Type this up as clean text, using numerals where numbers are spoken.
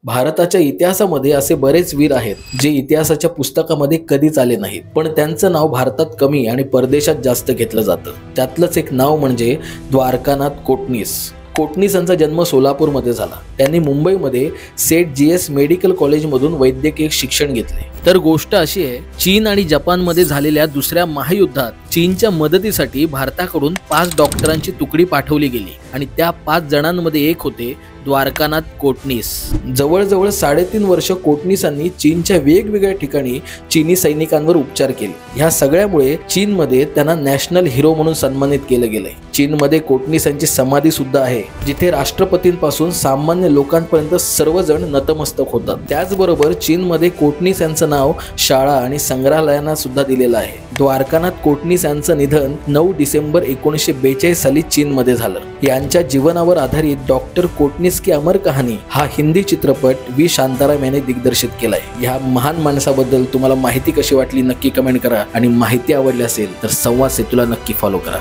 भारताच्या इतिहासामध्ये असे बरेच वीर आहेत जे इतिहासाच्या पुस्तकामध्ये कधीच आले नाहीत, पण त्यांचं नाव भारतात कमी आणि परदेशात जास्त घेतलं जातं। त्यातलंच एक नाव म्हणजे द्वारकानाथ कोटणीस। कोटणीस यांचा जन्म सोलापूरमध्ये झाला। त्यांनी मुंबईमध्ये सेठ जीएस मेडिकल कॉलेजमधून वैद्यकीय शिक्षण घेतले। तर गोष्ट अशी आहे, चीन आणि जपानमध्ये झालेल्या दुसऱ्या महायुद्धात चीनच्या मदतीसाठी भारताकडून 5 डॉक्टरांची तुकडी पाठवली गेली आणि त्या 5 जणांमध्ये एक होते द्वारकानाथ कोटणीस। जवळजवळ 3.5 वर्ष कोटणीसांनी चीनच्या वेगवेगळ्या ठिकाणी चीनी सैनिकांवर उपचार केले। ह्या सगळ्यामुळे चीनमध्ये त्यांना नॅशनल हिरो म्हणून सन्मानित केले गेले। चीनमध्ये कोटणीस यांची समाधी सुद्धा आहे, जिथे राष्ट्रपतींपासून सामान्य लोकांपर्यंत सर्वजण नतमस्तक होतात। त्याचबरोबर चीनमध्ये कोटणीस यांचं नाव शाळा आणि संग्रहालयांना सुद्धा दिलेलं आहे। द्वारकानाथ कोटणीस यांचं निधन 9 डिसेंबर 1942 साली चीनमध्ये झालं। यांच्या जीवनावर आधारित डॉक्टर कोटणीस की अमर कहाणी हा हिंदी चित्रपट व्ही शांताराम यांनी दिग्दर्शित केलाय। ह्या महान माणसाबद्दल तुम्हाला माहिती कशी वाटली नक्की कमेंट करा आणि माहिती आवडली असेल तर संवाद सेतूला नक्की फॉलो करा।